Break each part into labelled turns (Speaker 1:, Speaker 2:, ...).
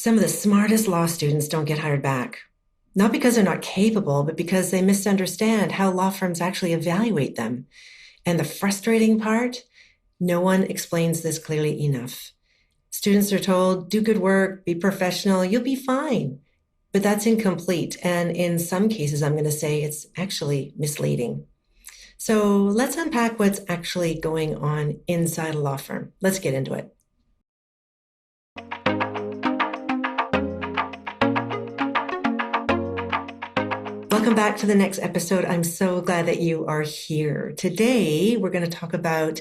Speaker 1: Some of the smartest law students don't get hired back, not because they're not capable, but because they misunderstand how law firms actually evaluate them. And the frustrating part, no one explains this clearly enough. Students are told, do good work, be professional, you'll be fine. But that's incomplete. And in some cases, I'm going to say it's actually misleading. So let's unpack what's actually going on inside a law firm. Let's get into it. Welcome back to the next episode. I'm so glad that you are here. Today, we're going to talk about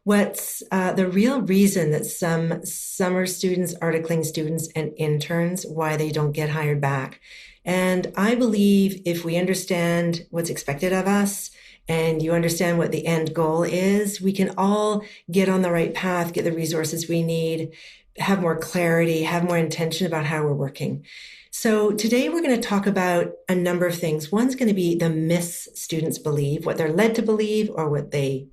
Speaker 1: what's the real reason that some summer students, articling students, and interns, why they don't get hired back. And I believe if we understand what's expected of us and you understand what the end goal is, we can all get on the right path, get the resources we need, have more clarity, have more intention about how we're working. So today we're going to talk about a number of things. One's going to be the myths students believe, what they're led to believe or what they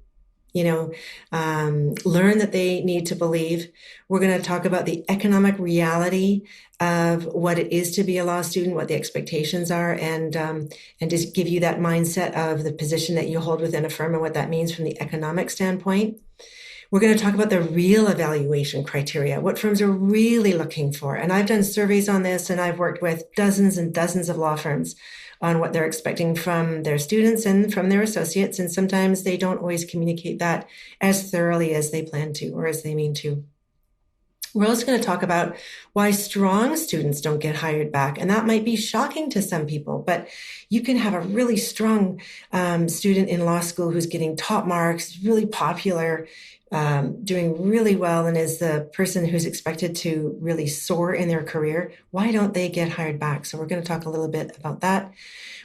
Speaker 1: learn that they need to believe. We're going to talk about the economic reality of what it is to be a law student, what the expectations are, and just give you that mindset of the position that you hold within a firm and what that means from the economic standpoint. We're going to talk about the real evaluation criteria, what firms are really looking for. And I've done surveys on this, and I've worked with dozens and dozens of law firms on what they're expecting from their students and from their associates. And sometimes they don't always communicate that as thoroughly as they plan to or as they mean to. We're also going to talk about why strong students don't get hired back. And that might be shocking to some people, but you can have a really strong student in law school who's getting top marks, really popular, doing really well, and is the person who's expected to really soar in their career. Why don't they get hired back? So we're going to talk a little bit about that.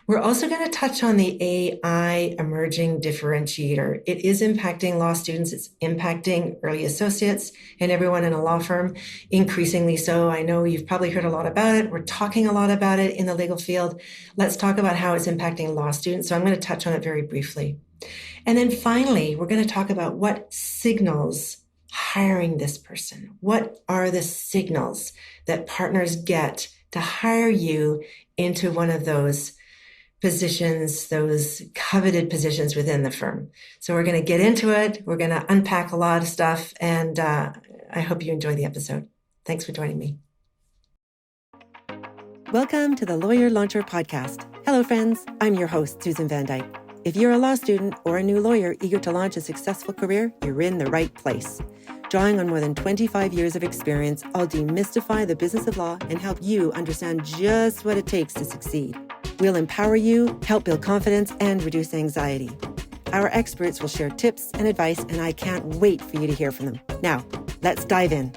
Speaker 1: We're also going to touch on the AI Emerging Differentiator. It is impacting law students. It's impacting early associates and everyone in a law firm, increasingly so. I know you've probably heard a lot about it. We're talking a lot about it in the legal field. Let's talk about how it's impacting law students. So I'm going to touch on it very briefly. And then finally, we're going to talk about what signals hiring this person. What are the signals that partners get to hire you into one of those positions, those coveted positions within the firm? So we're going to get into it. We're going to unpack a lot of stuff, and I hope you enjoy the episode. Thanks for joining me. Welcome to the Lawyer Launcher Podcast. Hello, friends. I'm your host, Susan Van Dyke. If you're a law student or a new lawyer eager to launch a successful career, you're in the right place. Drawing on more than 25 years of experience, I'll demystify the business of law and help you understand just what it takes to succeed. We'll empower you, help build confidence, and reduce anxiety. Our experts will share tips and advice, and I can't wait for you to hear from them. Now, let's dive in.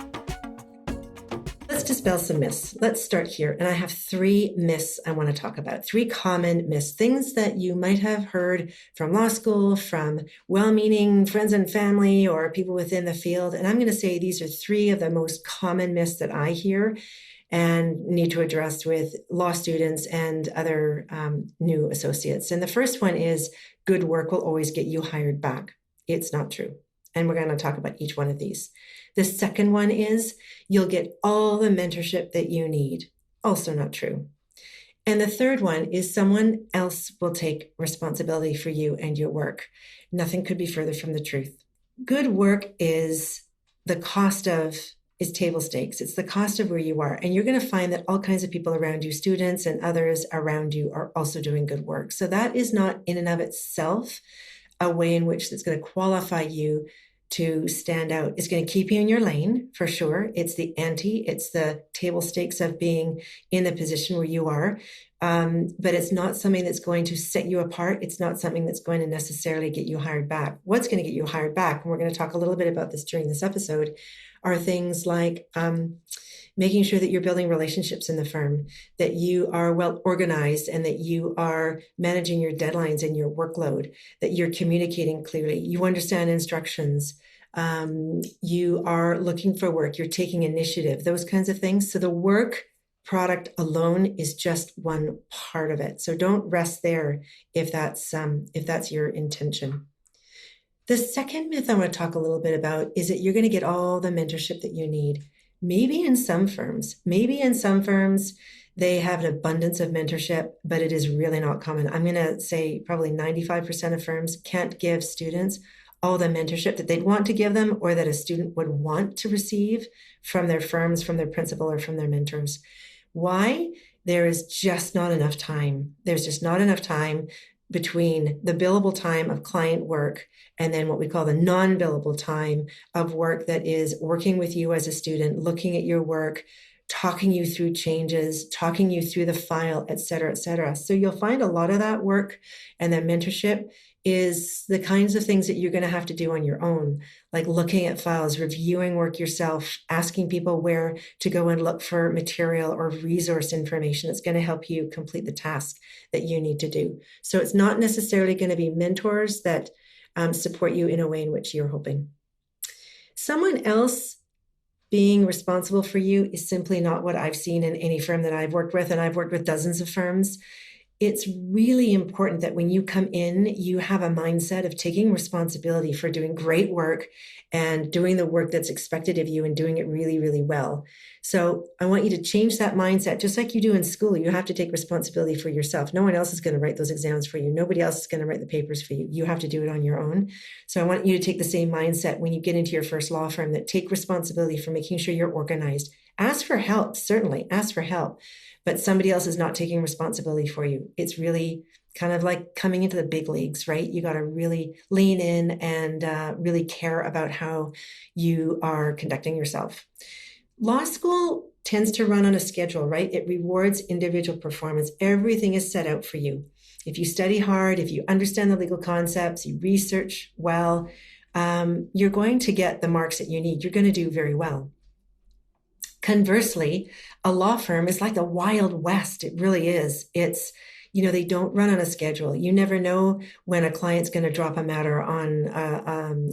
Speaker 1: Let's dispel some myths. Let's start here. And I have 3 myths I want to talk about. 3 common myths, things that you might have heard from law school, from well-meaning friends and family, or people within the field. And I'm going to say these are 3 of the most common myths that I hear and need to address with law students and other new associates. And the first one is good work will always get you hired back. It's not true. And we're going to talk about each one of these. The second one is you'll get all the mentorship that you need. Also not true. And the third one is someone else will take responsibility for you and your work. Nothing could be further from the truth. Good work is table stakes. It's the cost of where you are. And you're going to find that all kinds of people around you, students and others around you, are also doing good work. So that is not in and of itself a way in which it's going to qualify you to stand out. It's going to keep you in your lane for sure. It's the it's the table stakes of being in the position where you are. But it's not something that's going to set you apart. It's not something that's going to necessarily get you hired back. What's going to get you hired back, and we're going to talk a little bit about this during this episode, are things like making sure that you're building relationships in the firm, that you are well organized, and that you are managing your deadlines and your workload, that you're communicating clearly, you understand instructions, you are looking for work, you're taking initiative, those kinds of things. So the work product alone is just one part of it. So don't rest there if that's your intention. The second myth I want to talk a little bit about is that you're going to get all the mentorship that you need. Maybe in some firms, they have an abundance of mentorship, but it is really not common. I'm going to say probably 95% of firms can't give students all the mentorship that they'd want to give them or that a student would want to receive from their firms, from their principal, or from their mentors. Why? There is just not enough time. There's just not enough time between the billable time of client work and then what we call the non-billable time of work that is working with you as a student, looking at your work, talking you through changes, talking you through the file, et cetera, et cetera. So you'll find a lot of that work and that mentorship is the kinds of things that you're going to have to do on your own, like looking at files, reviewing work yourself, asking people where to go and look for material or resource information that's going to help you complete the task that you need to do. So it's not necessarily going to be mentors that support you in a way in which you're hoping. Someone else being responsible for you is simply not what I've seen in any firm that I've worked with, and I've worked with dozens of firms. It's really important that when you come in, you have a mindset of taking responsibility for doing great work and doing the work that's expected of you and doing it really, really well. So I want you to change that mindset, just like you do in school. You have to take responsibility for yourself. No one else is going to write those exams for you. Nobody else is going to write the papers for you. You have to do it on your own. So I want you to take the same mindset when you get into your first law firm, that take responsibility for making sure you're organized. Ask for help, certainly ask for help. But somebody else is not taking responsibility for you. It's really kind of like coming into the big leagues, right? You got to really lean in and really care about how you are conducting yourself. Law school tends to run on a schedule, right? It rewards individual performance. Everything is set out for you. If you study hard, if you understand the legal concepts, you research well, you're going to get the marks that you need. You're going to do very well. Conversely, a law firm is like the Wild West. It really is. It's, they don't run on a schedule. You never know when a client's going to drop a matter on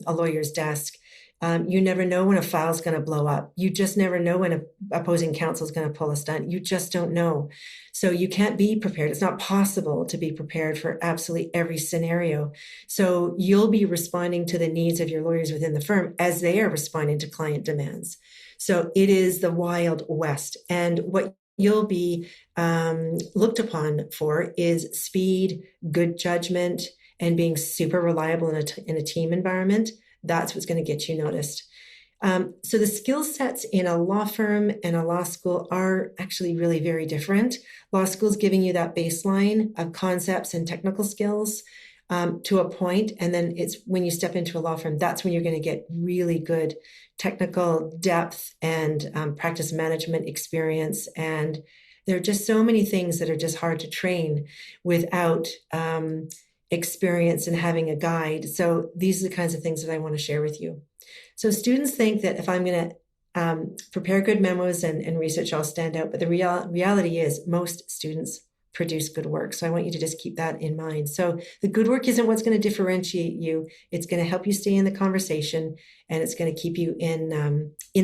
Speaker 1: a lawyer's desk. You never know when a file's going to blow up. You just never know when an opposing counsel is going to pull a stunt. You just don't know. So you can't be prepared. It's not possible to be prepared for absolutely every scenario. So you'll be responding to the needs of your lawyers within the firm as they are responding to client demands. So it is the Wild West. And what you'll be looked upon for is speed, good judgment, and being super reliable in a team environment. That's what's going to get you noticed. So the skill sets in a law firm and a law school are actually really very different. Law school is giving you that baseline of concepts and technical skills to a point. And then it's when you step into a law firm, that's when you're going to get really good technical depth and practice management experience. And there are just so many things that are just hard to train without experience and having a guide. So these are the kinds of things that I want to share with you. So students think that if I'm going to prepare good memos and research, I'll stand out. But the reality is most students produce good work. So I want you to just keep that in mind. So the good work isn't what's going to differentiate you. It's going to help you stay in the conversation, and it's going to keep you in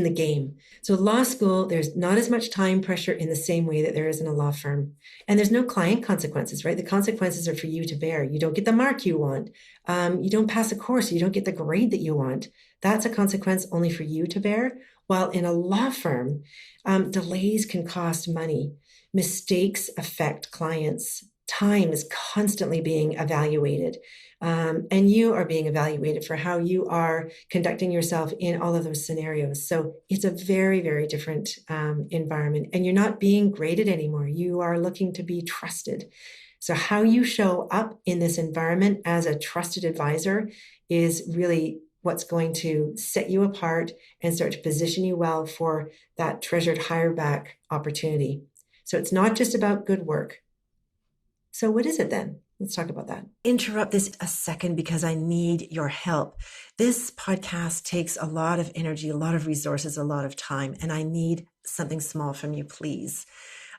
Speaker 1: the game. So law school, there's not as much time pressure in the same way that there is in a law firm. And there's no client consequences, right? The consequences are for you to bear. You don't get the mark you want. You don't pass a course. You don't get the grade that you want. That's a consequence only for you to bear. While in a law firm, delays can cost money. Mistakes affect clients. Time is constantly being evaluated. And you are being evaluated for how you are conducting yourself in all of those scenarios. So it's a very, very different environment. And you're not being graded anymore. You are looking to be trusted. So how you show up in this environment as a trusted advisor is really what's going to set you apart and start to position you well for that treasured hire back opportunity. So it's not just about good work. So what is it then? Let's talk about that. Interrupt this a second because I need your help. This podcast takes a lot of energy, a lot of resources, a lot of time, and I need something small from you, please.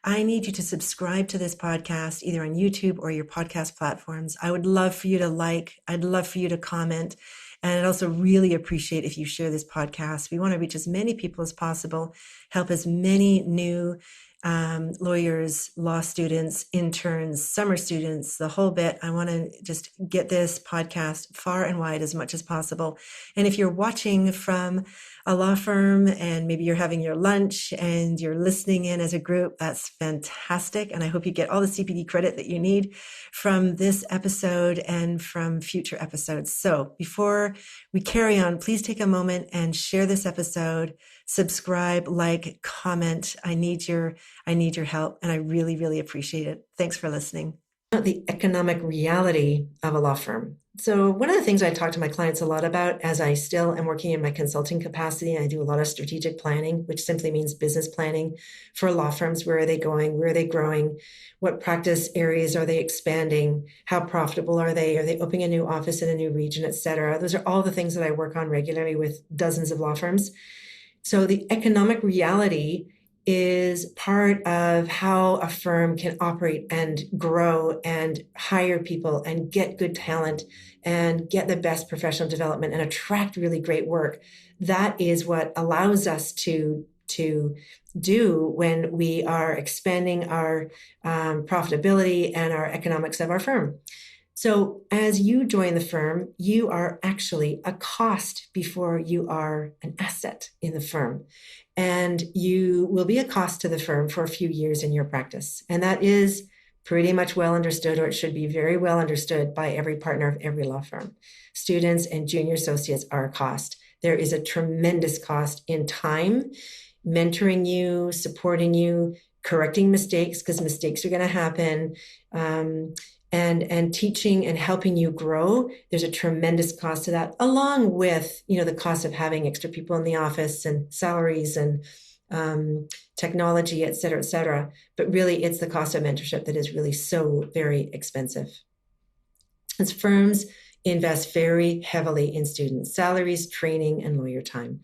Speaker 1: I need you to subscribe to this podcast either on YouTube or your podcast platforms. I would love for you to like. I'd love for you to comment. And I'd also really appreciate if you share this podcast. We want to reach as many people as possible, help as many new lawyers, law students, interns, summer students, the whole bit. I want to just get this podcast far and wide as much as possible. And if you're watching from a law firm and maybe you're having your lunch and you're listening in as a group, that's fantastic. And I hope you get all the CPD credit that you need from this episode and from future episodes. So before we carry on, please take a moment and share this episode, subscribe, like, comment. I need your help, and I really, really appreciate it. Thanks for listening. The economic reality of a law firm. So one of the things I talk to my clients a lot about, as I still am working in my consulting capacity, I do a lot of strategic planning, which simply means business planning for law firms. Where are they going? Where are they growing? What practice areas are they expanding? How profitable are they? Are they opening a new office in a new region, et cetera? Those are all the things that I work on regularly with dozens of law firms. So the economic reality is part of how a firm can operate and grow and hire people and get good talent and get the best professional development and attract really great work. That is what allows us to do when we are expanding our profitability and our economics of our firm. So as you join the firm, you are actually a cost before you are an asset in the firm. And you will be a cost to the firm for a few years in your practice. And that is pretty much well understood, or it should be very well understood by every partner of every law firm. Students and junior associates are a cost. There is a tremendous cost in time, mentoring you, supporting you, correcting mistakes, because mistakes are going to happen, and teaching and helping you grow. There's a tremendous cost to that, along with, the cost of having extra people in the office and salaries and technology, et cetera, et cetera. But really, it's the cost of mentorship that is really so very expensive. As firms invest very heavily in students' salaries, training, and lawyer time.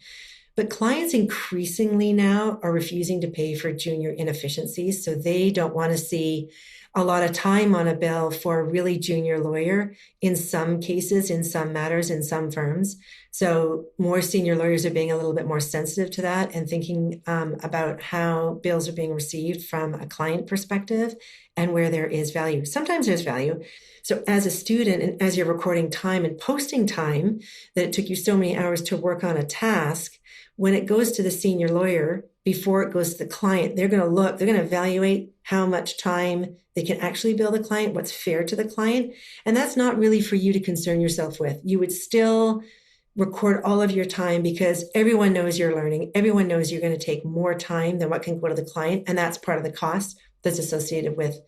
Speaker 1: But clients increasingly now are refusing to pay for junior inefficiencies, so they don't want to see a lot of time on a bill for a really junior lawyer in some cases, in some matters, in some firms. So more senior lawyers are being a little bit more sensitive to that and thinking about how bills are being received from a client perspective and where there is value. Sometimes there's value. So as a student, and as you're recording time and posting time that it took you so many hours to work on a task, when it goes to the senior lawyer, before it goes to the client, they're going to evaluate how much time they can actually bill the client, what's fair to the client. And that's not really for you to concern yourself with. You would still record all of your time because everyone knows you're learning. Everyone knows you're going to take more time than what can go to the client. And that's part of the cost that's associated with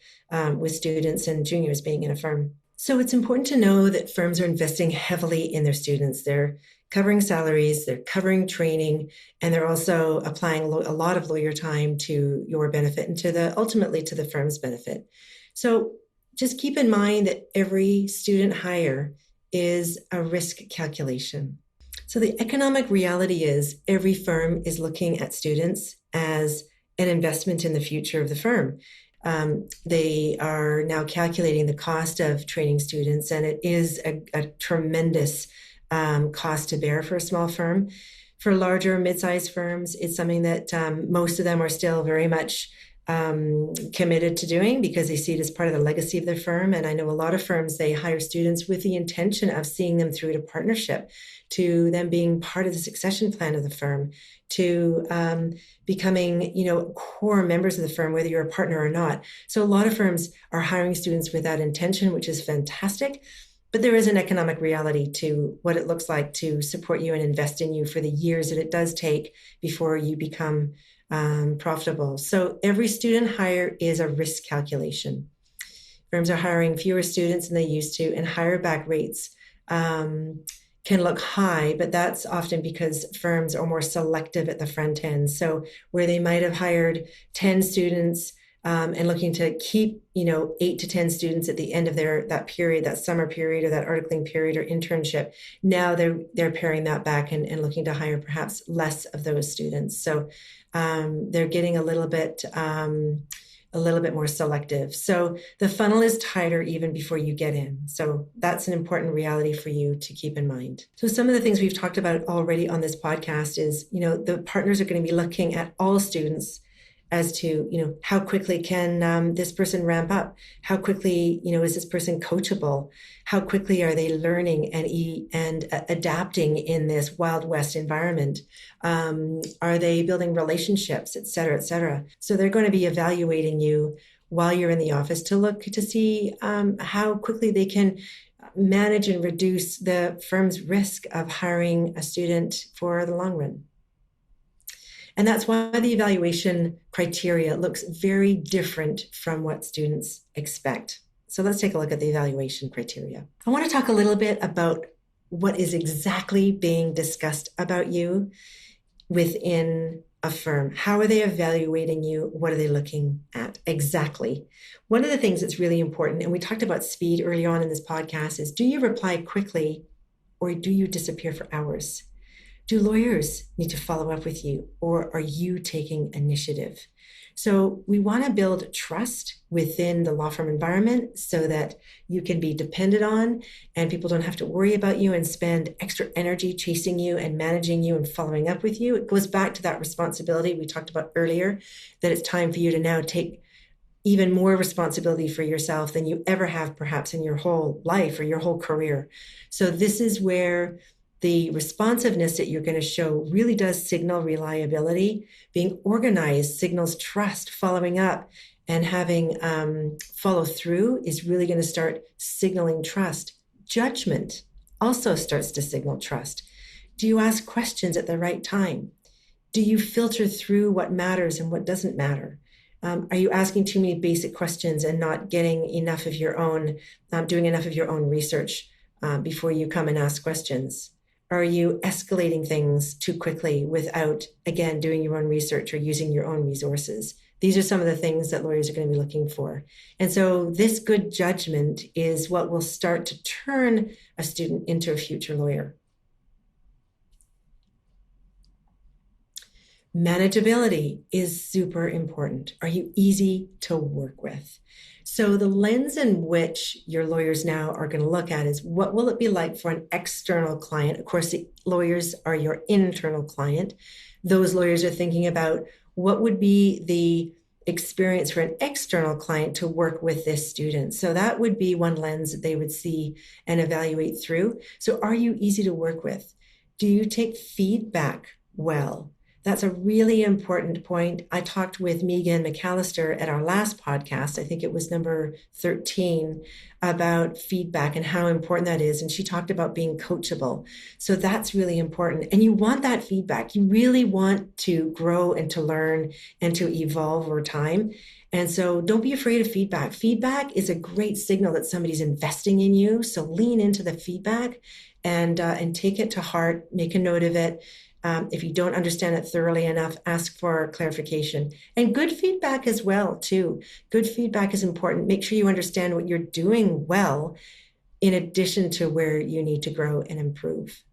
Speaker 1: students and juniors being in a firm. So it's important to know that firms are investing heavily in their students. They're covering salaries, they're covering training, and they're also applying a lot of lawyer time to your benefit and ultimately to the firm's benefit. So just keep in mind that every student hire is a risk calculation. So the economic reality is every firm is looking at students as an investment in the future of the firm. They are now calculating the cost of training students, and it is a tremendous cost to bear for a small firm. For larger mid-sized firms, it's something that most of them are still very much committed to doing because they see it as part of the legacy of their firm. And I know a lot of firms, they hire students with the intention of seeing them through to partnership, to them being part of the succession plan of the firm, to becoming, core members of the firm, whether you're a partner or not. So a lot of firms are hiring students with that intention, which is fantastic. But there is an economic reality to what it looks like to support you and invest in you for the years that it does take before you become profitable. So every student hire is a risk calculation. Firms are hiring fewer students than they used to, and higher back rates can look high, but that's often because firms are more selective at the front end. So where they might have hired 10 students and looking to keep, 8 to 10 students at the end of that period, that summer period or that articling period or internship, now they're paring that back and looking to hire perhaps less of those students. So they're getting a little bit more selective. So the funnel is tighter even before you get in. So that's an important reality for you to keep in mind. So some of the things we've talked about already on this podcast is, the partners are going to be looking at all students as to, how quickly can this person ramp up? How quickly, is this person coachable? How quickly are they learning and adapting in this Wild West environment? Are they building relationships, et cetera, et cetera? So they're going to be evaluating you while you're in the office to look to see how quickly they can manage and reduce the firm's risk of hiring a student for the long run. And that's why the evaluation criteria looks very different from what students expect. So let's take a look at the evaluation criteria. I want to talk a little bit about what is exactly being discussed about you within a firm. How are they evaluating you? What are they looking at exactly? One of the things that's really important, and we talked about speed early on in this podcast, is do you reply quickly or do you disappear for hours? Do lawyers need to follow up with you, or are you taking initiative? So we want to build trust within the law firm environment so that you can be depended on and people don't have to worry about you and spend extra energy chasing you and managing you and following up with you. It goes back to that responsibility we talked about earlier, that it's time for you to now take even more responsibility for yourself than you ever have perhaps in your whole life or your whole career. So this is where the responsiveness that you're going to show really does signal reliability. Being organized signals trust. Following up and having follow through is really going to start signaling trust. Judgment also starts to signal trust. Do you ask questions at the right time? Do you filter through what matters and what doesn't matter? Are you asking too many basic questions and not getting enough of your own, doing enough of your own research before you come and ask questions? Are you escalating things too quickly without, again, doing your own research or using your own resources? These are some of the things that lawyers are going to be looking for. And so this good judgment is what will start to turn a student into a future lawyer. Manageability is super important. Are you easy to work with? So the lens in which your lawyers now are going to look at is what will it be like for an external client? Of course, the lawyers are your internal client. Those lawyers are thinking about what would be the experience for an external client to work with this student. So that would be one lens that they would see and evaluate through. So are you easy to work with? Do you take feedback well? That's a really important point. I talked with Megan McAllister at our last podcast, I think it was number 13, about feedback and how important that is. And she talked about being coachable. So that's really important. And you want that feedback. You really want to grow and to learn and to evolve over time. And so don't be afraid of feedback. Feedback is a great signal that somebody's investing in you. So lean into the feedback and take it to heart, make a note of it. If you don't understand it thoroughly enough, ask for clarification. And good feedback as well, too. Good feedback is important. Make sure you understand what you're doing well, in addition to where you need to grow and improve.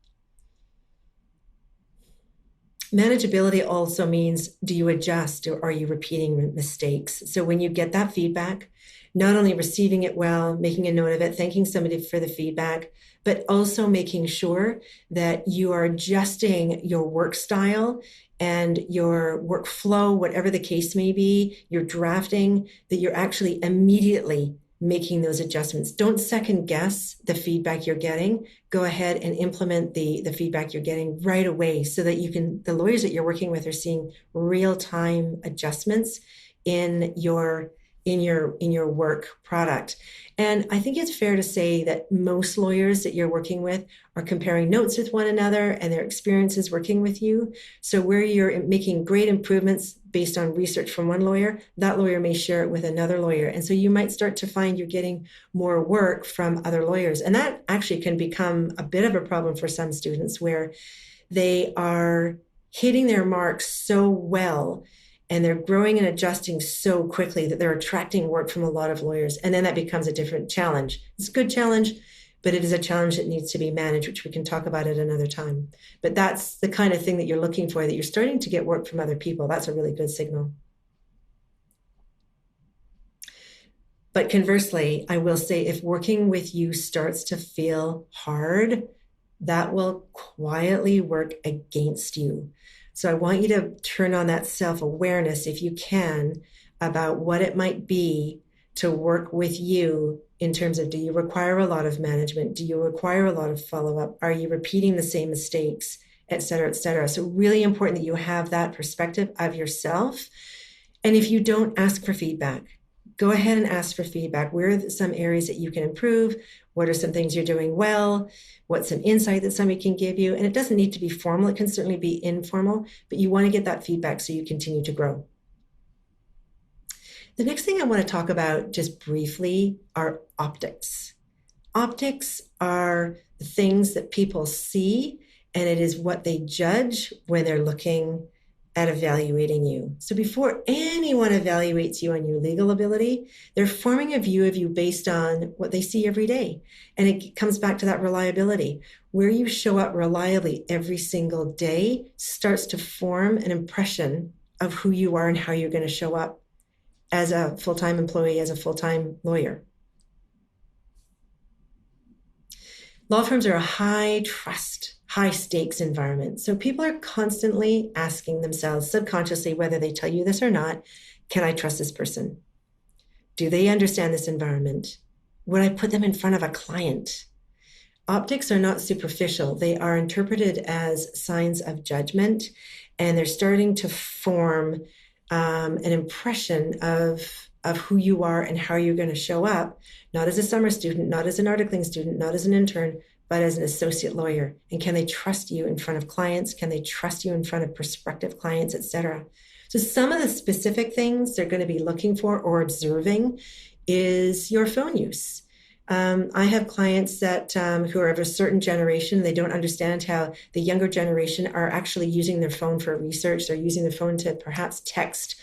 Speaker 1: Manageability also means, do you adjust or are you repeating mistakes? So when you get that feedback, not only receiving it well, making a note of it, thanking somebody for the feedback, but also making sure that you are adjusting your work style and your workflow, whatever the case may be, your drafting, that you're actually immediately making those adjustments. Don't second guess the feedback you're getting. Go ahead and implement the feedback you're getting right away so that the lawyers that you're working with are seeing real-time adjustments in your work product. And I think it's fair to say that most lawyers that you're working with are comparing notes with one another and their experiences working with you. So where you're making great improvements based on research from one lawyer, that lawyer may share it with another lawyer. And so you might start to find you're getting more work from other lawyers. And that actually can become a bit of a problem for some students where they are hitting their marks so well and they're growing and adjusting so quickly that they're attracting work from a lot of lawyers. And then that becomes a different challenge. It's a good challenge, but it is a challenge that needs to be managed, which we can talk about at another time. But that's the kind of thing that you're looking for, that you're starting to get work from other people. That's a really good signal. But conversely, I will say if working with you starts to feel hard, that will quietly work against you. So I want you to turn on that self-awareness, if you can, about what it might be to work with you in terms of, do you require a lot of management? Do you require a lot of follow-up? Are you repeating the same mistakes, et cetera, et cetera? So really important that you have that perspective of yourself. And if you don't, ask for feedback. Go ahead and ask for feedback. Where are some areas that you can improve? What are some things you're doing well? What's some insight that somebody can give you? And it doesn't need to be formal. It can certainly be informal, but you want to get that feedback so you continue to grow. The next thing I want to talk about just briefly are optics. Optics are the things that people see, and it is what they judge when they're looking at evaluating you. So before anyone evaluates you on your legal ability, they're forming a view of you based on what they see every day. And it comes back to that reliability. Where you show up reliably every single day starts to form an impression of who you are and how you're going to show up as a full-time employee, as a full-time lawyer. Law firms are a high trust, high stakes environment. So people are constantly asking themselves subconsciously, whether they tell you this or not, can I trust this person? Do they understand this environment? Would I put them in front of a client? Optics are not superficial. They are interpreted as signs of judgment, and they're starting to form an impression of who you are and how you're going to show up, not as a summer student, not as an articling student, not as an intern, but as an associate lawyer. And can they trust you in front of clients? Can they trust you in front of prospective clients, et cetera? So some of the specific things they're going to be looking for or observing is your phone use. I have clients that who are of a certain generation. They don't understand how the younger generation are actually using their phone for research. They're using the phone to perhaps text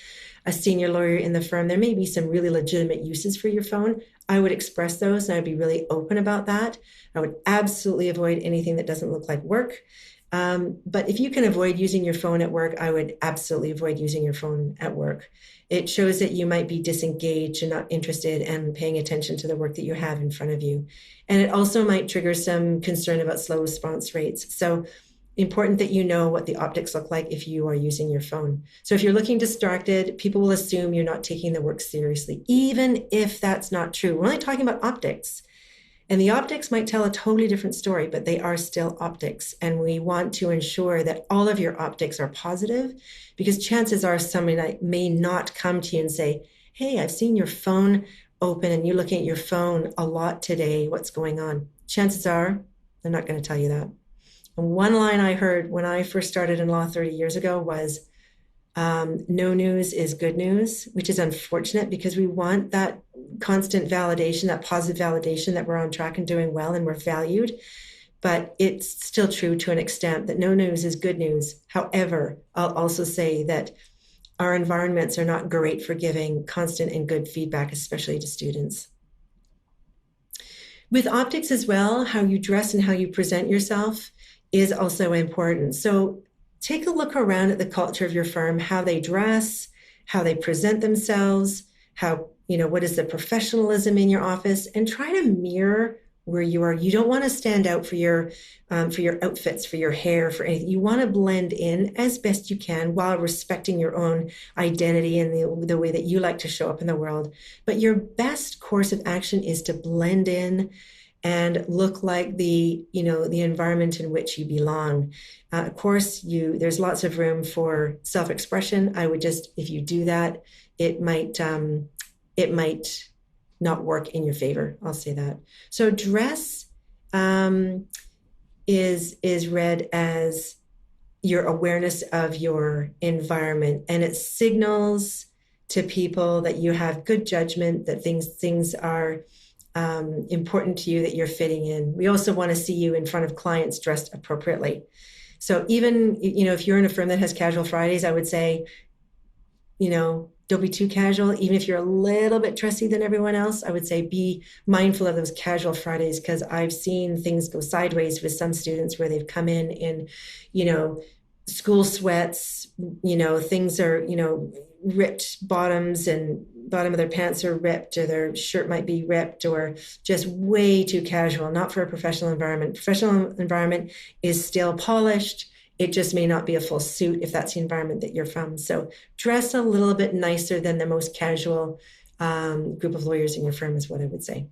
Speaker 1: a senior lawyer in the firm. There may be some really legitimate uses for your phone. I would express those, and I'd be really open about that. I would absolutely avoid anything that doesn't look like work. But if you can avoid using your phone at work, I would absolutely avoid using your phone at work. It shows that you might be disengaged and not interested and paying attention to the work that you have in front of you. And it also might trigger some concern about slow response rates. So important that you know what the optics look like if you are using your phone. So if you're looking distracted, people will assume you're not taking the work seriously, even if that's not true. We're only talking about optics. And the optics might tell a totally different story, but they are still optics. And we want to ensure that all of your optics are positive, because chances are somebody may not come to you and say, hey, I've seen your phone open and you're looking at your phone a lot today. What's going on? Chances are they're not going to tell you that. And one line I heard when I first started in law 30 years ago was, no news is good news, which is unfortunate because we want that constant validation, that positive validation that we're on track and doing well and we're valued. But it's still true to an extent that no news is good news. However, I'll also say that our environments are not great for giving constant and good feedback, especially to students. With optics as well, how you dress and how you present yourself is also important. So take a look around at the culture of your firm, how they dress, how they present themselves, what is the professionalism in your office, and try to mirror where you are. You don't want to stand out for your outfits, for your hair, for anything. You want to blend in as best you can while respecting your own identity and the way that you like to show up in the world. But your best course of action is to blend in and look like the environment in which you belong. Of course, there's lots of room for self-expression. I would just, if you do that, it might not work in your favor. I'll say that. So dress is read as your awareness of your environment, and it signals to people that you have good judgment, that things are important to you, that you're fitting in. We also want to see you in front of clients dressed appropriately. So even, if you're in a firm that has casual Fridays, I would say, don't be too casual. Even if you're a little bit dressy than everyone else, I would say be mindful of those casual Fridays, because I've seen things go sideways with some students where they've come in, school sweats, things are, ripped bottoms, and bottom of their pants are ripped, or their shirt might be ripped, or just way too casual, not for a professional environment. Professional environment is still polished. It just may not be a full suit if that's the environment that you're from. So dress a little bit nicer than the most casual group of lawyers in your firm is what I would say.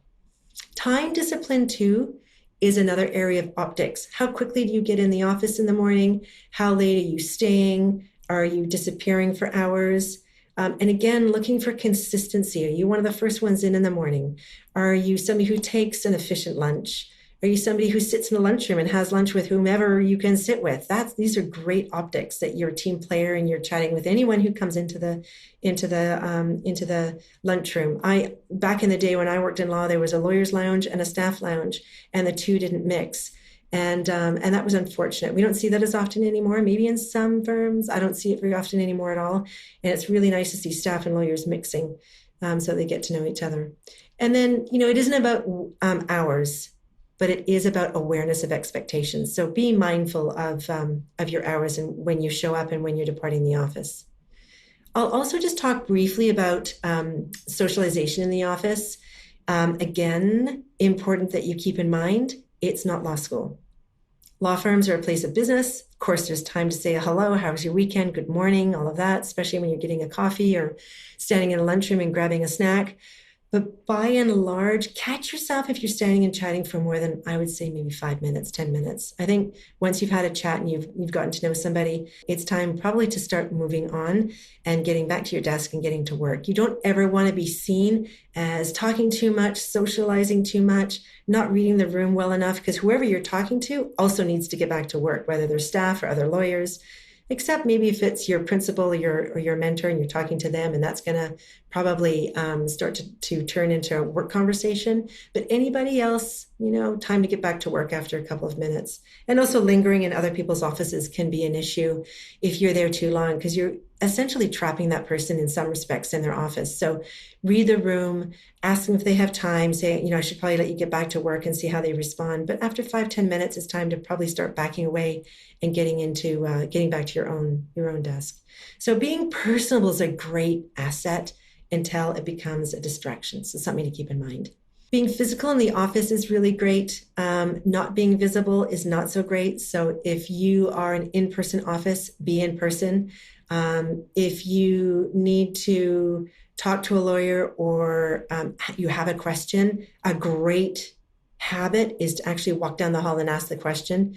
Speaker 1: Time discipline too is another area of optics. How quickly do you get in the office in the morning? How late are you staying? Are you disappearing for hours? And again, looking for consistency. Are you one of the first ones in the morning? Are you somebody who takes an efficient lunch? Are you somebody who sits in the lunchroom and has lunch with whomever you can sit with? These are great optics that you're a team player and you're chatting with anyone who comes into the lunchroom. Back in the day when I worked in law, there was a lawyer's lounge and a staff lounge, and the two didn't mix. And that was unfortunate. We don't see that as often anymore. Maybe in some firms, I don't see it very often anymore at all. And it's really nice to see staff and lawyers mixing so they get to know each other. And then, it isn't about hours, but it is about awareness of expectations. So be mindful of your hours and when you show up and when you're departing the office. I'll also just talk briefly about socialization in the office. Again, important that you keep in mind, it's not law school. Law firms are a place of business. Of course, there's time to say hello, how was your weekend, good morning, all of that, especially when you're getting a coffee or standing in a lunchroom and grabbing a snack. But by and large, catch yourself if you're standing and chatting for more than, I would say, maybe 5 minutes, 10 minutes. I think once you've had a chat and you've gotten to know somebody, it's time probably to start moving on and getting back to your desk and getting to work. You don't ever want to be seen as talking too much, socializing too much, not reading the room well enough, because whoever you're talking to also needs to get back to work, whether they're staff or other lawyers. Except maybe if it's your principal or your mentor and you're talking to them, and that's going to probably start to turn into a work conversation. But anybody else, time to get back to work after a couple of minutes. And also lingering in other people's offices can be an issue if you're there too long, because you're essentially trapping that person in some respects in their office. So read the room, ask them if they have time, say, I should probably let you get back to work and see how they respond. But after 5-10 minutes, it's time to probably start backing away and getting back to your own desk. So being personable is a great asset until it becomes a distraction. So something to keep in mind. Being physical in the office is really great. Not being visible is not so great. So if you are an in-person office, be in person. If you need to talk to a lawyer or you have a question, a great habit is to actually walk down the hall and ask the question.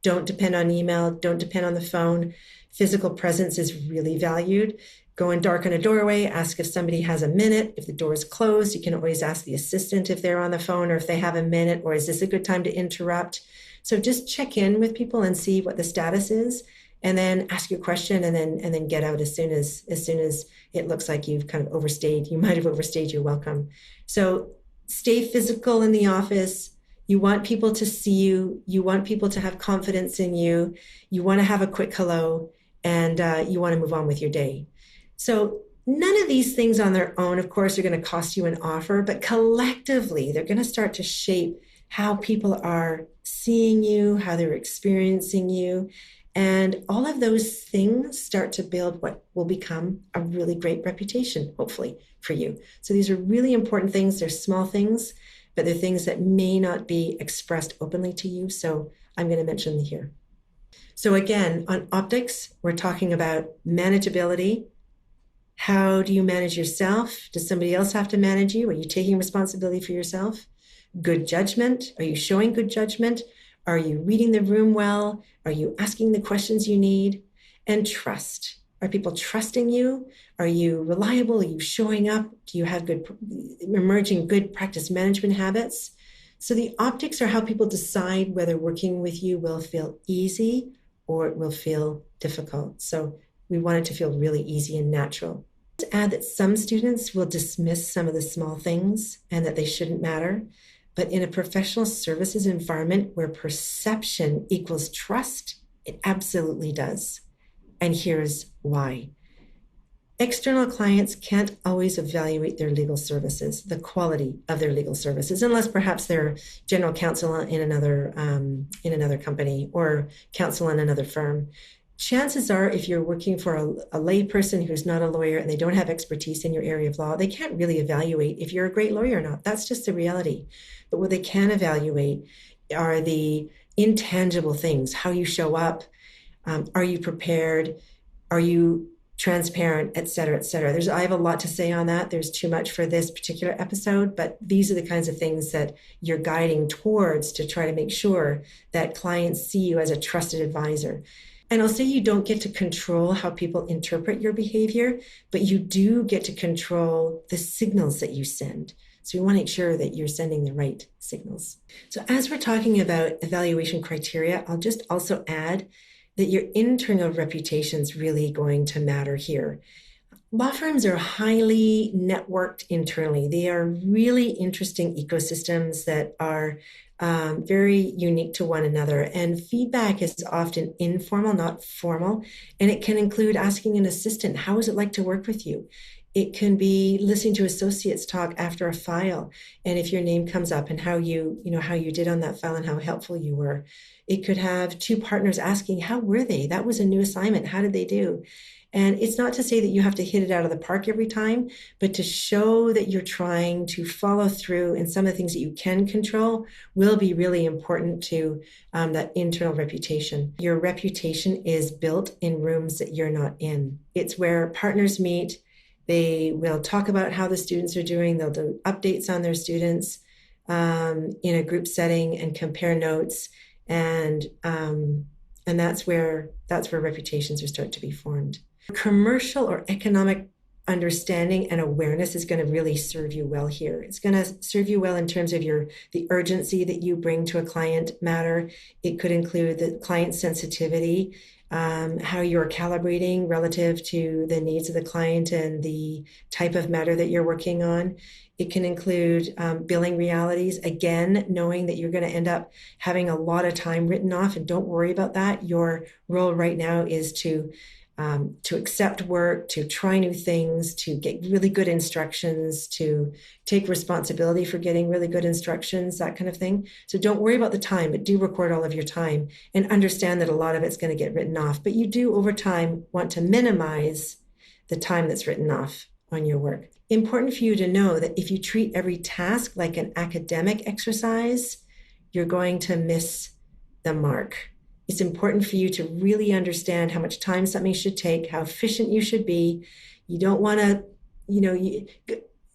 Speaker 1: Don't depend on email. Don't depend on the phone. Physical presence is really valued. Go and darken a doorway, ask if somebody has a minute. If the door is closed, you can always ask the assistant if they're on the phone or if they have a minute, or is this a good time to interrupt? So just check in with people and see what the status is, and then ask your question, and then get out as soon as it looks like you've kind of overstayed. You might have overstayed your welcome. So stay physical in the office. You want people to see you. You want people to have confidence in you. You want to have a quick hello, and you want to move on with your day. So none of these things on their own, of course, are going to cost you an offer, but collectively, they're going to start to shape how people are seeing you, how they're experiencing you. And all of those things start to build what will become a really great reputation, hopefully, for you. So these are really important things. They're small things, but they're things that may not be expressed openly to you. So I'm going to mention them here. So again, on optics, we're talking about manageability. How do you manage yourself? Does somebody else have to manage you? Are you taking responsibility for yourself? Good judgment. Are you showing good judgment? Are you reading the room well? Are you asking the questions you need? And trust. Are people trusting you? Are you reliable? Are you showing up? Do you have emerging good practice management habits? So the optics are how people decide whether working with you will feel easy or it will feel difficult. So we want it to feel really easy and natural. To add that some students will dismiss some of the small things and that they shouldn't matter. But in a professional services environment where perception equals trust, it absolutely does. And here's why. External clients can't always evaluate their legal services, the quality of their legal services, unless perhaps they're general counsel in another company or counsel in another firm. Chances are, if you're working for a lay person who's not a lawyer and they don't have expertise in your area of law, they can't really evaluate if you're a great lawyer or not. That's just the reality. But what they can evaluate are the intangible things, how you show up, Are you prepared? Are you transparent, et cetera, et cetera? I have a lot to say on that. There's too much for this particular episode, but these are the kinds of things that you're guiding towards to try to make sure that clients see you as a trusted advisor. And I'll say you don't get to control how people interpret your behavior, but you do get to control the signals that you send. So you want to make sure that you're sending the right signals. So as we're talking about evaluation criteria, I'll just also add that your internal reputation is really going to matter here. Law firms are highly networked internally. They are really interesting ecosystems that are very unique to one another. And feedback is often informal, not formal. And it can include asking an assistant, how is it like to work with you? It can be listening to associates talk after a file, and if your name comes up and how you did on that file and how helpful you were. It could have two partners asking, how were they? That was a new assignment. How did they do? And it's not to say that you have to hit it out of the park every time, but to show that you're trying to follow through, and some of the things that you can control will be really important to that internal reputation. Your reputation is built in rooms that you're not in. It's where partners meet. They will talk about how the students are doing. They'll do updates on their students in a group setting and compare notes. And that's where reputations are starting to be formed. Commercial or economic understanding and awareness is going to really serve you well here. It's going to serve you well in terms of the urgency that you bring to a client matter. It could include the client sensitivity, how you're calibrating relative to the needs of the client and the type of matter that you're working on. It can include billing realities. Again, knowing that you're going to end up having a lot of time written off, and don't worry about that. Your role right now is to accept work, to try new things, to get really good instructions, to take responsibility for getting really good instructions, that kind of thing. So don't worry about the time, but do record all of your time and understand that a lot of it's going to get written off. But you do over time want to minimize the time that's written off on your work. Important for you to know that if you treat every task like an academic exercise, you're going to miss the mark. It's important for you to really understand how much time something should take, how efficient you should be. You don't want to,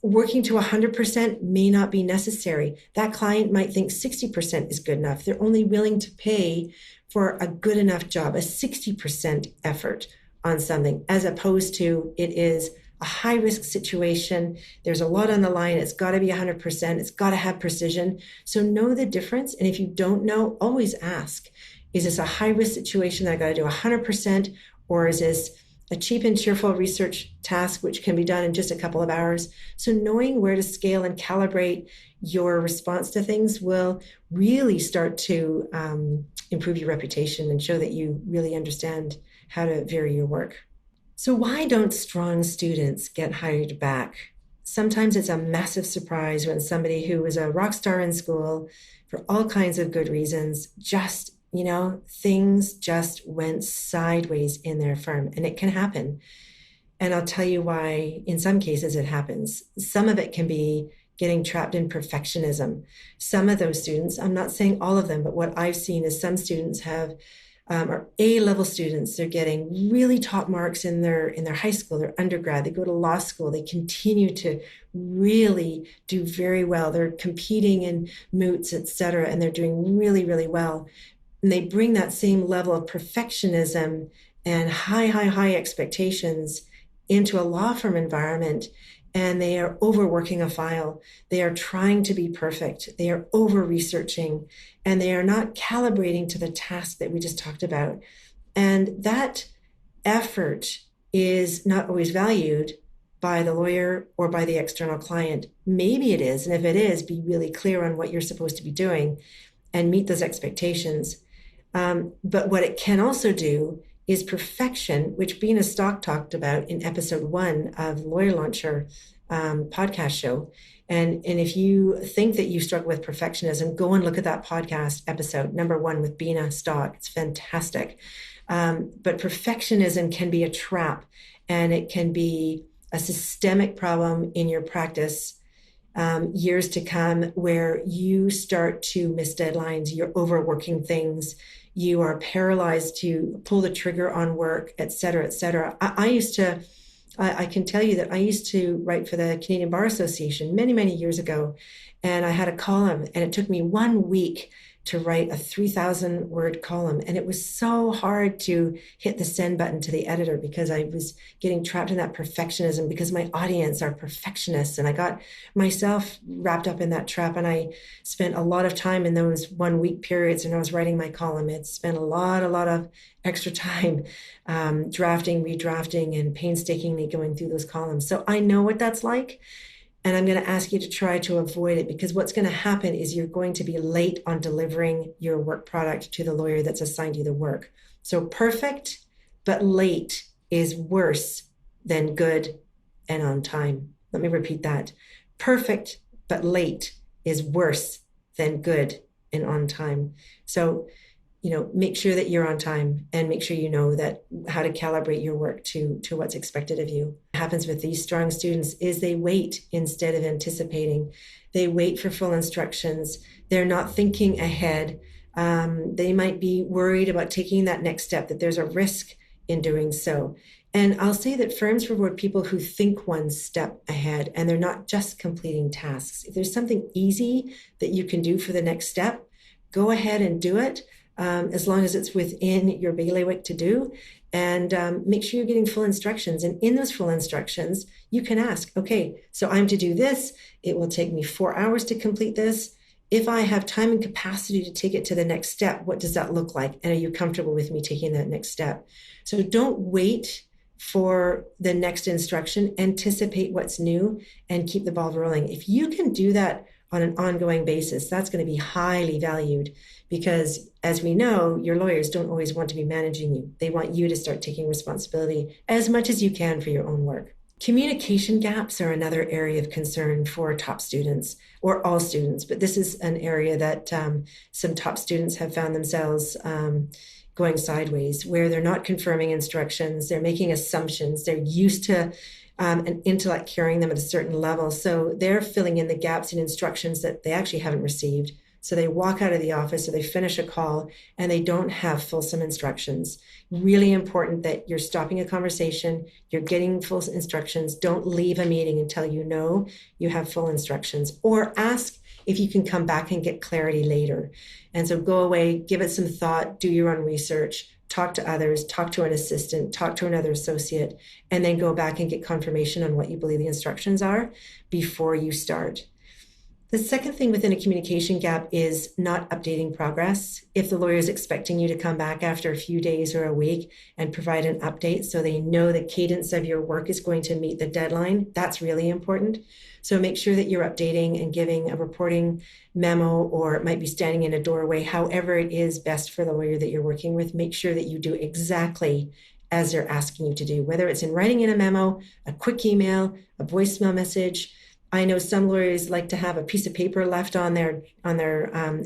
Speaker 1: working to 100% may not be necessary. That client might think 60% is good enough. They're only willing to pay for a good enough job, a 60% effort on something, as opposed to it is a high risk situation. There's a lot on the line. It's got to be 100%. It's got to have precision. So know the difference. And if you don't know, always ask. Is this a high-risk situation that I got to do 100%, or is this a cheap and cheerful research task which can be done in just a couple of hours? So knowing where to scale and calibrate your response to things will really start to improve your reputation and show that you really understand how to vary your work. So why don't strong students get hired back? Sometimes it's a massive surprise when somebody who was a rock star in school for all kinds of good reasons things just went sideways in their firm, and it can happen. And I'll tell you why in some cases it happens. Some of it can be getting trapped in perfectionism. Some of those students, I'm not saying all of them, but what I've seen is some students are A-level students. They're getting really top marks in their high school, their undergrad. They go to law school. They continue to really do very well. They're competing in moots, et cetera, and they're doing really, really well. And they bring that same level of perfectionism and high expectations into a law firm environment, and they are overworking a file. They are trying to be perfect. They are over-researching, and they are not calibrating to the task that we just talked about. And that effort is not always valued by the lawyer or by the external client. Maybe it is, and if it is, be really clear on what you're supposed to be doing and meet those expectations. But what it can also do is perfection, which Bina Stock talked about in episode 1 of Lawyer Launcher podcast show. And if you think that you struggle with perfectionism, go and look at that podcast episode, number 1 with Bina Stock. It's fantastic. But perfectionism can be a trap, and it can be a systemic problem in your practice. years to come where you start to miss deadlines, you're overworking things, you are paralyzed to pull the trigger on work, et cetera, et cetera. I can tell you that I used to write for the Canadian Bar Association many, many years ago, and I had a column, and it took me 1 week to write a 3,000 word column. And it was so hard to hit the send button to the editor because I was getting trapped in that perfectionism because my audience are perfectionists. And I got myself wrapped up in that trap. And I spent a lot of time in those 1 week periods and I was writing my column. It spent a lot of extra time drafting, redrafting, and painstakingly going through those columns. So I know what that's like. And I'm going to ask you to try to avoid it, because what's going to happen is you're going to be late on delivering your work product to the lawyer that's assigned you the work. So perfect but late is worse than good and on time. Let me repeat that. Perfect but late is worse than good and on time. So, make sure that you're on time and make sure you know that how to calibrate your work to what's expected of you. What happens with these strong students is they wait instead of anticipating. They wait for full instructions. They're not thinking ahead. They might be worried about taking that next step, that there's a risk in doing so. And I'll say that firms reward people who think one step ahead and they're not just completing tasks. If there's something easy that you can do for the next step, go ahead and do it. As long as it's within your bailiwick to do, and make sure you're getting full instructions. And in those full instructions, you can ask, okay, so I'm to do this. It will take me 4 hours to complete this. If I have time and capacity to take it to the next step, what does that look like? And are you comfortable with me taking that next step? So don't wait for the next instruction, anticipate what's new and keep the ball rolling. If you can do that on an ongoing basis, that's going to be highly valued, because as we know, your lawyers don't always want to be managing you. They want you to start taking responsibility as much as you can for your own work. Communication gaps are another area of concern for top students, or all students, but this is an area that some top students have found themselves going sideways, where they're not confirming instructions, they're making assumptions, they're used to an intellect carrying them at a certain level. So they're filling in the gaps in instructions that they actually haven't received. So they walk out of the office or they finish a call and they don't have fulsome instructions. Really important that you're stopping a conversation, you're getting full instructions. Don't leave a meeting until you know you have full instructions, or ask if you can come back and get clarity later. And so go away, give it some thought, do your own research, talk to others, talk to an assistant, talk to another associate, and then go back and get confirmation on what you believe the instructions are before you start. The second thing within a communication gap is not updating progress. If the lawyer is expecting you to come back after a few days or a week and provide an update so they know the cadence of your work is going to meet the deadline, that's really important. So make sure that you're updating and giving a reporting memo, or it might be standing in a doorway, however it is best for the lawyer that you're working with. Make sure that you do exactly as they're asking you to do, whether it's in writing in a memo, a quick email, a voicemail message. I know some lawyers like to have a piece of paper left on their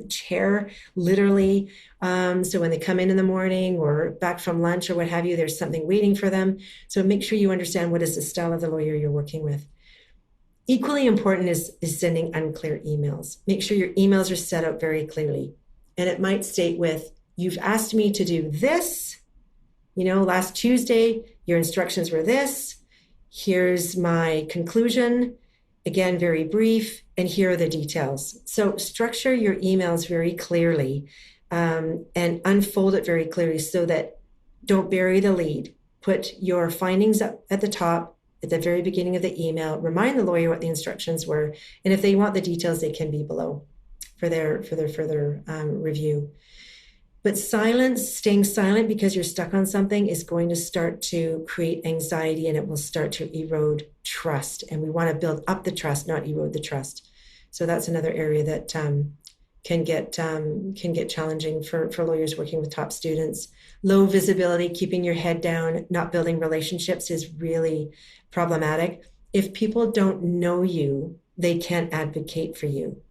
Speaker 1: chair, literally. So when they come in the morning or back from lunch or what have you, there's something waiting for them. So make sure you understand what is the style of the lawyer you're working with. Equally important is sending unclear emails. Make sure your emails are set up very clearly. And it might state with, you've asked me to do this. Last Tuesday, your instructions were this. Here's my conclusion. Again, very brief, and here are the details. So structure your emails very clearly and unfold it very clearly, so that don't bury the lead. Put your findings up at the top, at the very beginning of the email. Remind the lawyer what the instructions were, and if they want the details, they can be below for their further review. But staying silent because you're stuck on something, is going to start to create anxiety, and it will start to erode trust. And we want to build up the trust, not erode the trust. So that's another area that can get challenging for lawyers working with top students. Low visibility, keeping your head down, not building relationships is really problematic. If people don't know you, they can't advocate for you.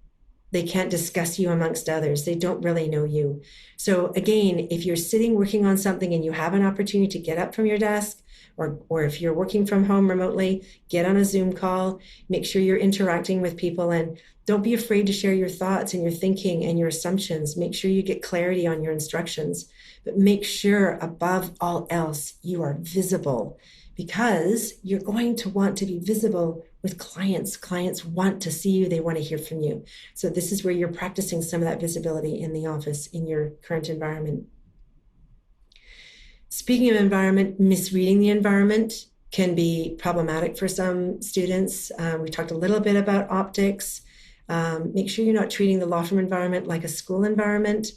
Speaker 1: They can't discuss you amongst others. They don't really know you. So again, if you're sitting working on something and you have an opportunity to get up from your desk or if you're working from home remotely, get on a Zoom call, make sure you're interacting with people, and don't be afraid to share your thoughts and your thinking and your assumptions. Make sure you get clarity on your instructions, but make sure above all else, you are visible, because you're going to want to be visible with clients. Clients want to see you. They want to hear from you. So this is where you're practicing some of that visibility in the office, in your current environment. Speaking of environment, misreading the environment can be problematic for some students. We talked a little bit about optics. Make sure you're not treating the law firm environment like a school environment,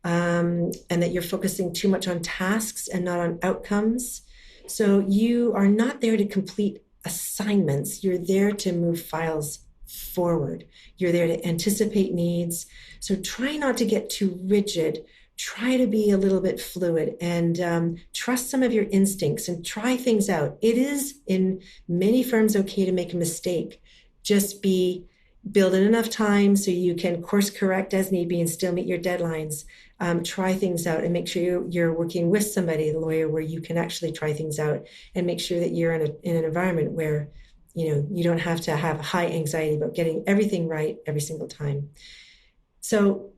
Speaker 1: and that you're focusing too much on tasks and not on outcomes. So you are not there to complete assignments. You're there to move files forward. You're there to anticipate needs. So try not to get too rigid. Try to be a little bit fluid, and trust some of your instincts and try things out. It is in many firms okay to make a mistake. Just build in enough time so you can course correct as need be and still meet your deadlines. Try things out and make sure you're working with somebody, the lawyer, where you can actually try things out, and make sure that you're in an environment where you don't have to have high anxiety about getting everything right every single time. So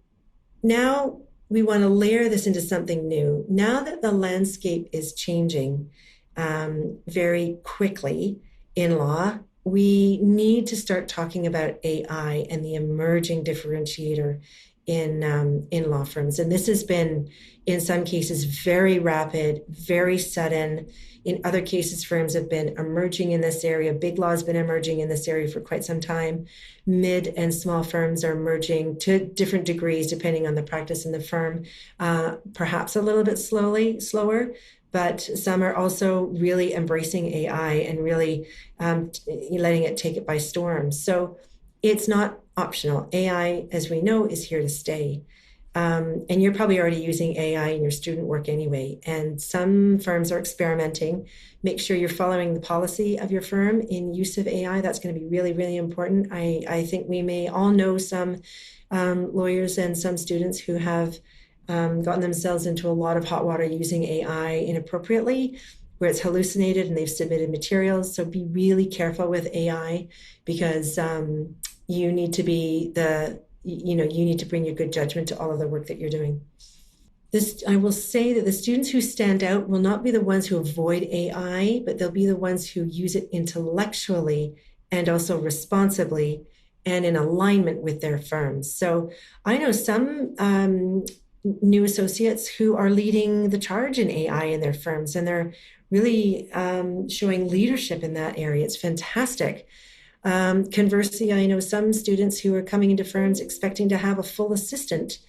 Speaker 1: now we want to layer this into something new. Now that the landscape is changing very quickly in law, we need to start talking about AI and the emerging differentiator in law firms. And this has been, in some cases, very rapid, very sudden. In other cases, firms have been emerging in this area. Big law has been emerging in this area for quite some time. Mid and small firms are emerging to different degrees, depending on the practice in the firm, perhaps a little bit slower. But some are also really embracing AI and really letting it take it by storm. So it's not optional. AI, as we know, is here to stay. And you're probably already using AI in your student work anyway. And some firms are experimenting. Make sure you're following the policy of your firm in use of AI. That's going to be really, really important. I think we may all know some lawyers and some students who have gotten themselves into a lot of hot water using AI inappropriately, where it's hallucinated and they've submitted materials. So be really careful with AI, because you need to bring your good judgment to all of the work that you're doing. I will say that the students who stand out will not be the ones who avoid AI, but they'll be the ones who use it intellectually and also responsibly and in alignment with their firms. So I know some new associates who are leading the charge in AI in their firms, and they're really showing leadership in that area. It's fantastic. Conversely, I know some students who are coming into firms expecting to have a full assistant,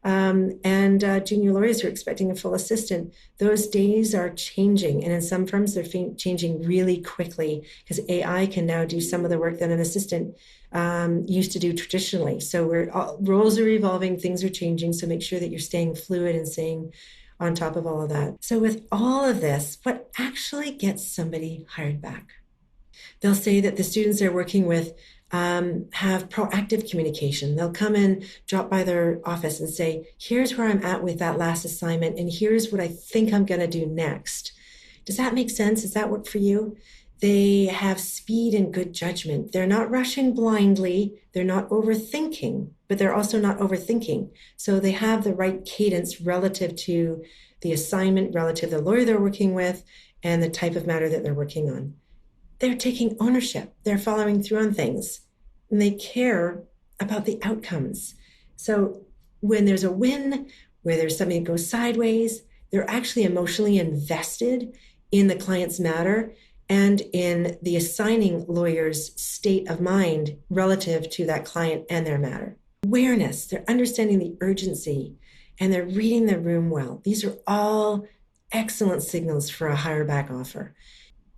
Speaker 1: and junior lawyers are expecting a full assistant. Those days are changing, and in some firms they're changing really quickly, because AI can now do some of the work that an assistant used to do traditionally. So roles are evolving, things are changing, so make sure that you're staying fluid and staying on top of all of that. So with all of this, what actually gets somebody hired back? They'll say that the students they're working with have proactive communication. They'll come and drop by their office and say, here's where I'm at with that last assignment, and here's what I think I'm going to do next. Does that make sense? Does that work for you? They have speed and good judgment. They're not rushing blindly. They're not overthinking, but they're also not overthinking. So they have the right cadence relative to the assignment, relative to the lawyer they're working with, and the type of matter that they're working on. They're taking ownership. They're following through on things, and they care about the outcomes. So when there's a win, where there's something that goes sideways, they're actually emotionally invested in the client's matter and in the assigning lawyer's state of mind relative to that client and their matter. Awareness, they're understanding the urgency, and they're reading the room well. These are all excellent signals for a hire back offer.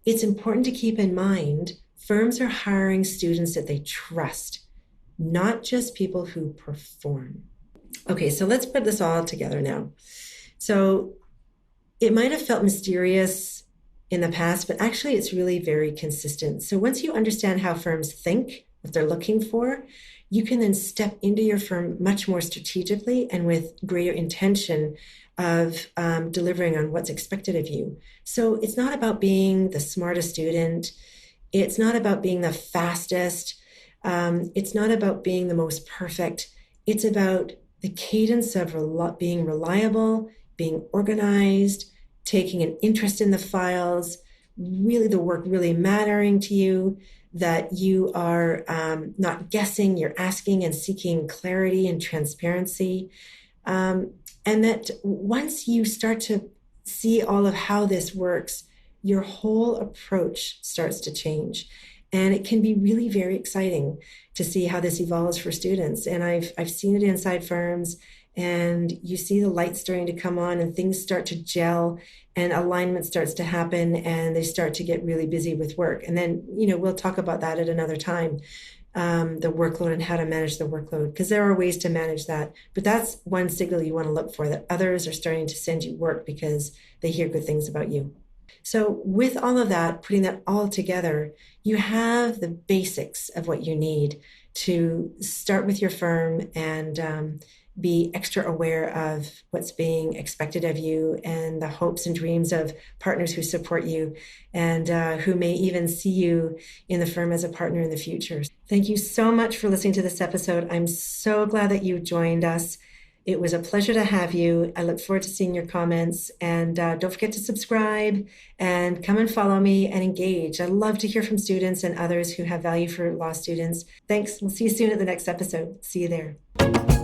Speaker 1: It's important to keep in mind, firms are hiring students that they trust, not just people who perform. Okay, so let's put this all together now. So it might have felt mysterious in the past, but actually it's really very consistent. So once you understand how firms think, what they're looking for, you can then step into your firm much more strategically and with greater intention of delivering on what's expected of you. So it's not about being the smartest student. It's not about being the fastest. It's not about being the most perfect. It's about the cadence of being reliable, being organized, taking an interest in the files, really the work really mattering to you, that you are not guessing, you're asking and seeking clarity and transparency. And that once you start to see all of how this works, your whole approach starts to change. And it can be really very exciting to see how this evolves for students. And I've seen it inside firms, and you see the lights starting to come on and things start to gel and alignment starts to happen and they start to get really busy with work. And then, we'll talk about that at another time, the workload and how to manage the workload, because there are ways to manage that. But that's one signal you want to look for, that others are starting to send you work because they hear good things about you. So with all of that, putting that all together, you have the basics of what you need to start with your firm and be extra aware of what's being expected of you and the hopes and dreams of partners who support you and who may even see you in the firm as a partner in the future. Thank you so much for listening to this episode. I'm so glad that you joined us. It was a pleasure to have you. I look forward to seeing your comments, and don't forget to subscribe and come and follow me and engage. I love to hear from students and others who have value for law students. Thanks. We'll see you soon at the next episode. See you there.